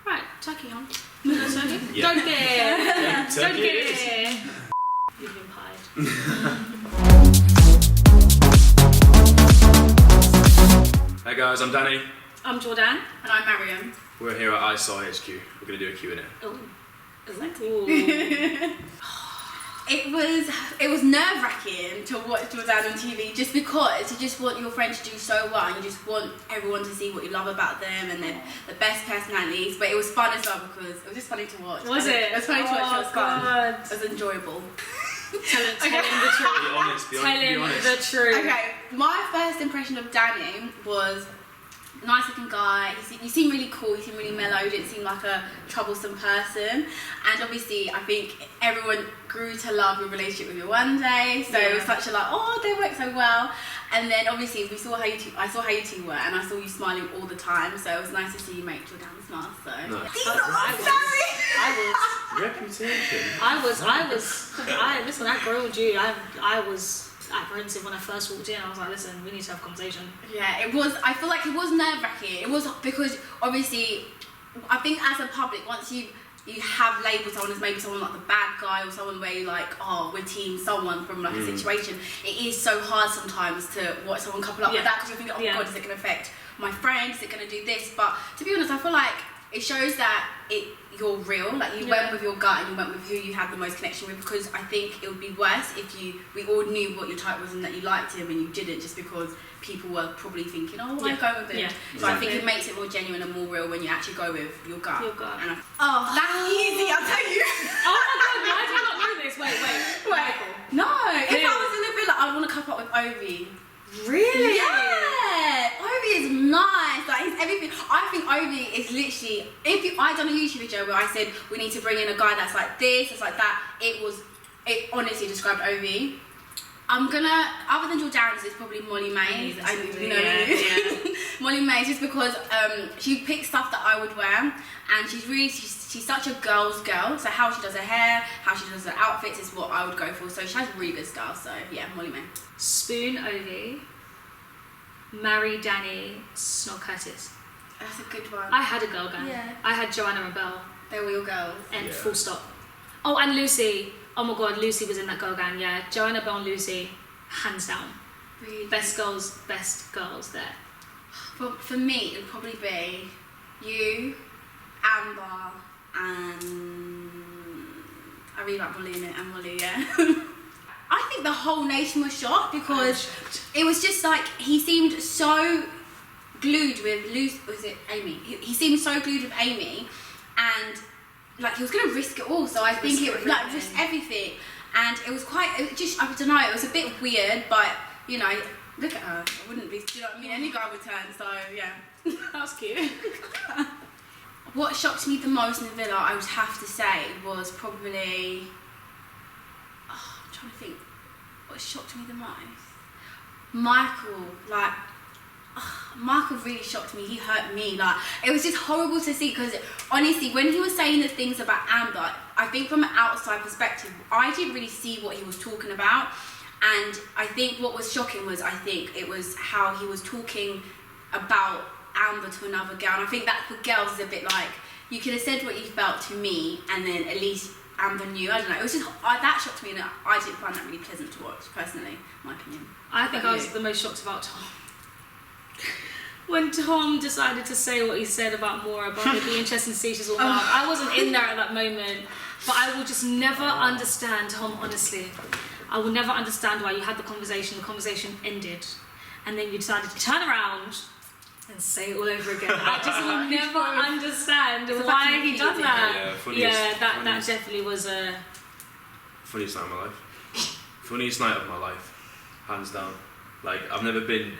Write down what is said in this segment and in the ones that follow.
Right, turkey on. Turkey? Yeah. Don't get Yeah, turkey it is. You've been pied. Hey guys, I'm Danny. I'm Jourdan. And I'm Mariam. We're here at ISAWITFIRST HQ. We're going to do a Q&A. Oh, Exactly. It was nerve-wracking to watch Jourdan on TV just because you just want your friend to do so well and you just want everyone to see what you love about them and then the best personalities. But it was fun as well because it was just funny to watch. Was it? It was funny to watch. It was fun. God. It was enjoyable. Tell him the truth. Be honest, be honest. The truth. Okay, my first impression of Danny was nice looking guy. You seem really cool, you seem really mellow, you didn't seem like a troublesome person. And obviously I think everyone grew to love your relationship with you one day. So it was such a like, oh, they work so well. And then obviously I saw how you two were and I saw you smiling all the time. So it was nice to see you make Jourdan smile. So Nice. Reputation. Listen, I grilled you. I was apprehensive when I first walked in. I was like, listen, we need to have a conversation. Yeah, it was. I feel like it was nerve-wracking. It was because obviously, I think as a public, once you have labelled someone as maybe someone like the bad guy or someone where you're like, oh, we're team someone from like a situation, it is so hard sometimes to watch someone couple up with that because you're thinking, oh God, is it going to affect my friend? Is it going to do this? But to be honest, I feel like it shows that you're real, like you went with your gut and you went with who you had the most connection with, because I think it would be worse if we all knew what your type was and that you liked him and you didn't just because people were probably thinking, oh, why go with him? So I think it makes it more genuine and more real when you actually go with your gut. And that's easy, I'll tell you. Oh my God, why do you not know this? Wait. No, if I was in the villa, I'd want to couple up with Ovi. Really? Yeah, Ovi is nice. Like he's everything. I think Ovi is literally. I done a YouTube video where I said we need to bring in a guy that's like this, that's like that. It honestly described Ovi. I'm gonna, other than Jourdan's, it's probably Molly Mays. Molly Mays, just because she picks stuff that I would wear, and she's such a girl's girl. So how she does her hair, how she does her outfits is what I would go for. So she has really good style. So yeah, Molly May. Spoon Ovi, marry Danny, Snog Curtis. That's a good one. I had a girl gang. Yeah. I had Joanna and Belle. They were your girls. And full stop. Oh, and Lucy. Oh my God, Lucy was in that girl gang. Yeah, Joanna, Belle, and Lucy, hands down. Really? Best girls there. But for me, it would probably be you, Amber, and I really like Molly and Molly, yeah. I think the whole nation was shocked because it was just like, he seemed so glued with Amy? He seemed so glued with Amy and like he was going to risk it all, so I think it was like risk everything. And it was quite, I don't know, it was a bit weird, but you know, look at her, I wouldn't be, do you know what I mean? Any guy would turn, so yeah. That was cute. What shocked me the most in the villa, I would have to say, was probably, I'm trying to think, what shocked me the most? Michael really shocked me, he hurt me, like, it was just horrible to see, because honestly, when he was saying the things about Amber, I think from an outside perspective, I didn't really see what he was talking about, and I think what was shocking was, I think it was how he was talking about Amber to another girl, and I think that for girls is a bit like, you could have said what you felt to me, and then at least Amber knew. I don't know, it was just, that shocked me, and I didn't find that really pleasant to watch, personally, my opinion. I think I was the most shocked about Tom. When Tom decided to say what he said about Maura, but it'd be interesting to see she's all about. I wasn't in there at that moment, but I will just never understand, Tom, honestly. I will never understand why you had the conversation ended, and then you decided to turn around and say it all over again. I just will never understand why he done that. That definitely was a... Funniest night of my life. Funniest night of my life, hands down. Like, I've never been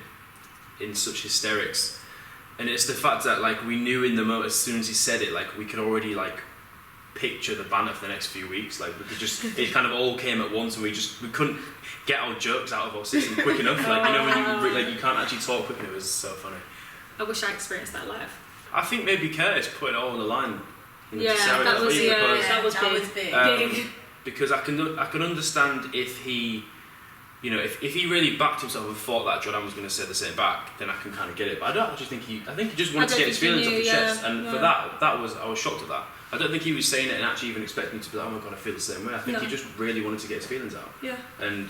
in such hysterics, and it's the fact that like we knew in the moment as soon as he said it, like we could already like picture the banter for the next few weeks. Like we could just, it kind of all came at once, and we couldn't get our jokes out of our system quick enough. Like you know when you can't actually talk quick enough. It was so funny. I wish I experienced that live. I think maybe Curtis put it all on the line. That was big. Because I can understand if he you know, if he really backed himself and thought that Jourdan was going to say the same back, then I can kind of get it. But I don't actually think I think he just wanted to get his feelings off his chest, and for that I was shocked at that. I don't think he was saying it and actually even expecting to be like, oh my god, I feel the same way. I think he just really wanted to get his feelings out. Yeah. And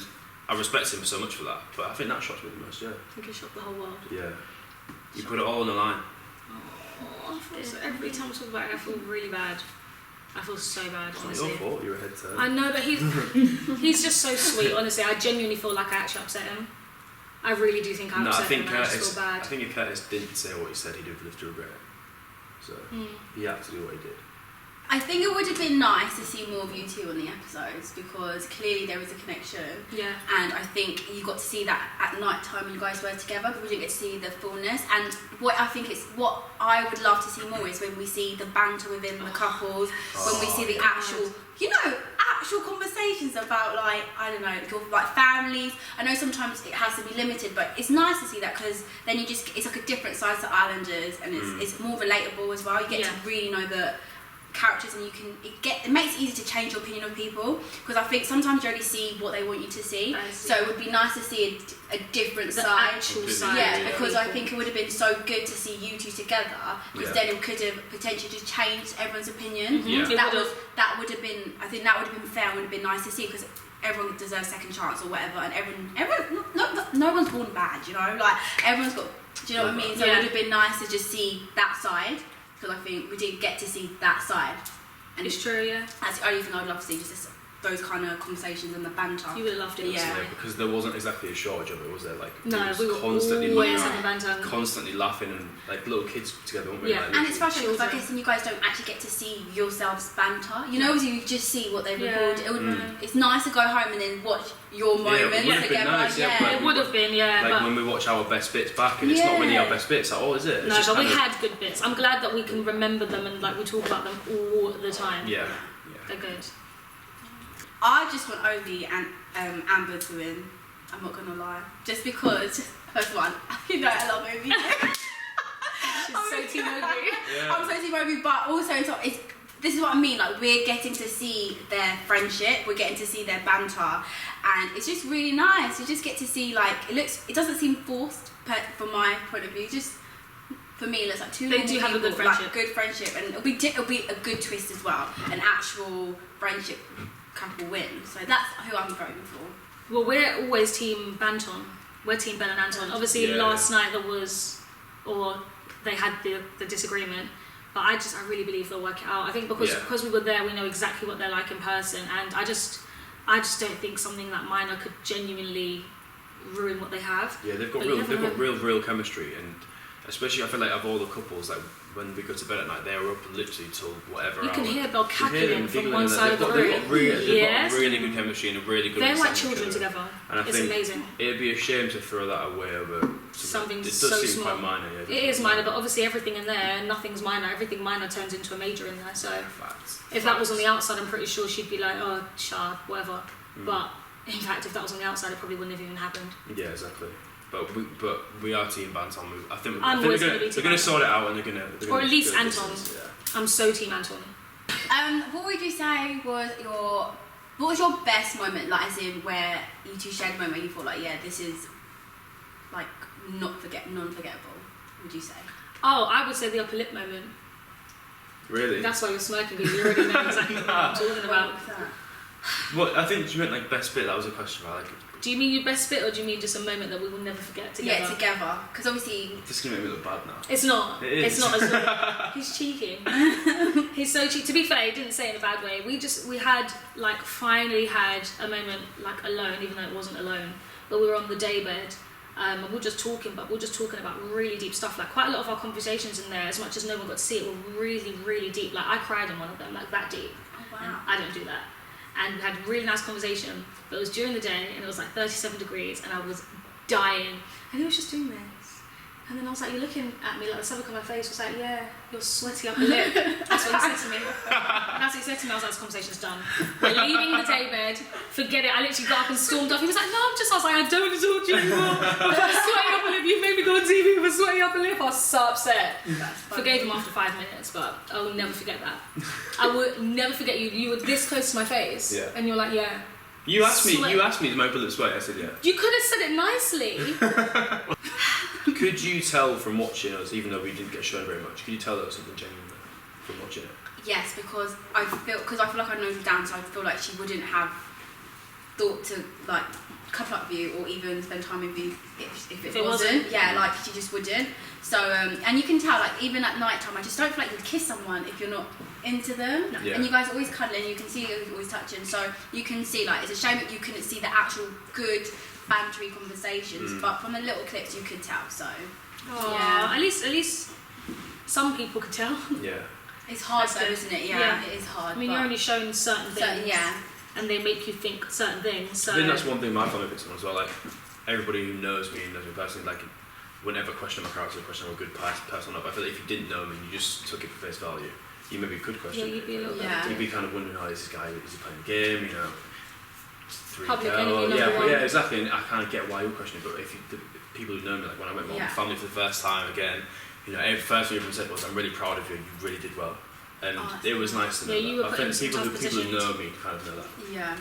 I respect him so much for that, but I think that shocked me the most, yeah. I think he shocked the whole world. Yeah. You put it all on the line. Oh, I feel so, every time I talk about it, I feel really bad. I feel so bad, It's honestly. not your fault, you're a head turn. I know, but he's just so sweet, honestly. I genuinely feel like I actually upset him. I really do think I upset him, and I just feel bad. I think if Curtis didn't say what he said, he'd have lived to regret it. So, he had to do what he did. I think it would have been nice to see more of you two on the episodes because clearly there was a connection. Yeah. And I think you got to see that at night time when you guys were together, but we didn't get to see the fullness. And what I would love to see more is when we see the banter within the couples, when we see the actual conversations about, like, I don't know, your like families. I know sometimes it has to be limited, but it's nice to see that because then it's like a different side to Islanders, and it's more relatable as well. You get to really know the characters, and it makes it easy to change your opinion of people, because I think sometimes you only see what they want you to see. So it would be nice to see a different side. Actual side. Yeah, because I think it would have been so good to see you two together, because then it could have potentially just changed everyone's opinion. That would have been, I think that would have been fair, would have been nice to see, because everyone deserves a second chance or whatever, and everyone no one's born bad, you know, like everyone's got, do you know what I mean? So it would have been nice to just see that side, because I think we didn't get to see that side. And it's true, yeah. That's the only thing I'd love to see, just those kind of conversations and the banter. You would have loved it, yeah. Because there wasn't exactly a shortage of it, was there? Like, no, we were constantly always having banter. Constantly laughing, and like little kids together, weren't we? Yeah. Like, and it's frustrating because I guess then you guys don't actually get to see yourselves banter. You know, you just see what they've recorded. It's nice to go home and then watch your moments together. Nice, it would have been, Like when we watch our best bits back, and it's not really our best bits at all, is it? No, but we had good bits. I'm glad that we can remember them, and like we talk about them all the time. Yeah. They're good. I just want Ovi and Amber to win. I'm not gonna lie, just because first one, you know I love Ovi. She's so team Ovi. Yeah. I'm so team Ovi, but also this is what I mean. Like, we're getting to see their friendship, we're getting to see their banter, and it's just really nice. You just get to see, like, it doesn't seem forced from my point of view. Just for me, it looks like two. They do have a good friendship. Like, good friendship, and it'll be a good twist as well. An actual friendship couple win. So that's who I'm voting for. Well, we're always team Banton. We're team Ben and Anton. Obviously, last night they had the disagreement, but I really believe they'll work it out. I think because we were there, we know exactly what they're like in person, and I just don't think something that minor could genuinely ruin what they have. Yeah, they've got real chemistry, and especially I feel like of all the couples, like when we go to bed at night, they're up literally till whatever you hour. Can hear Belle cackling from one side of the room. They've got really good chemistry and a really good. They're like children together. And I it's think amazing. It'd be a shame to throw that away over something it so does seem small. quite minor. Yeah, it is minor, but obviously everything in there, nothing's minor. Everything minor turns into a major in there. So if that was on the outside, I'm pretty sure she'd be like, oh, sharp, whatever. But in fact, if that was on the outside, it probably wouldn't have even happened. Yeah, exactly. But we are team Banton. I think they're going to sort it out, and they're going to. Or at least Anton. I'm so team Anton. What would you say was your best moment, like as in where you two shared a moment where you thought like, yeah, this is like non-forgettable? Would you say? Oh, I would say the upper lip moment. Really? That's why you're smirking, because you already know exactly what I'm talking about. Well, I think you meant like best bit. That was a question about like. Do you mean your best bit, or do you mean just a moment that we will never forget together? Yeah, together. Because obviously... This is going to make me look bad now. It's not. It is. It's not as well. He's cheeky. He's so cheeky. To be fair, he didn't say it in a bad way. We had, like, finally had a moment, like, alone, even though it wasn't alone. But we were on the daybed, and we were just talking, about really deep stuff. Like, quite a lot of our conversations in there, as much as no one got to see it, were really, really deep. Like, I cried in one of them, like, that deep. Oh, wow. And I don't do that. And we had a really nice conversation, but it was during the day, and it was like 37 degrees, and I was dying. And he was just doing this. And then I was like, you're looking at me, like the stomach on my face was like, yeah, you're sweaty up your lip. That's what he said to me. That's what he said to me. I was like, this conversation's done. We're leaving the daybed, forget it. I literally got up and stormed off. He was like, no, I was like, I don't want to talk to you anymore. I'm sweaty up a lip. You made me go on TV with a sweaty up a lip. I was so upset. Forgave him after 5 minutes, but I will never forget that. I would never forget you. You were this close to my face, and you're like, yeah. You asked me. Sweat. You asked me, "Is my bullet sweaty?" I said, "Yeah." You could have said it nicely. Could you tell from watching us, even though we didn't get shown very much? Could you tell there was something genuine there from watching it? Yes, because I feel like I know Jourdan, so I feel like she wouldn't have thought to like couple up with you or even spend time with you if it wasn't. Yeah, like she just wouldn't. So and you can tell, like even at night time, I just don't feel like you'd kiss someone if you're not into them. Yeah. And you guys are always cuddling, you can see you're always touching, so you can see, like, it's a shame that you couldn't see the actual good bantery conversations, but from the little clips you could tell. So yeah, at least some people could tell. Yeah. it's hard That's though, good. isn't it? Yeah. It is hard. I mean, you're only shown certain things. yeah. And they make you think certain things. So I think that's one thing my family picks on as well. Like everybody who knows me and knows me personally, like whenever question my character, question I'm a good person up. I feel like if you didn't know me and you just took it for face value, you maybe could question. Yeah, you'd be a little Yeah. bit. You'd be kind of wondering, is this guy, is he playing a game? You know, three Public girl. enemy number one. Yeah, exactly. And I kind of get why you're questioning, but if you, the people who know me, like when I met my family for the first time again, you know, every first thing everyone said was, "I'm really proud of you. You really did well." And it was nice to know. Yeah, you were that. I put think in some people tough who positions. know me kind of know that. Yeah.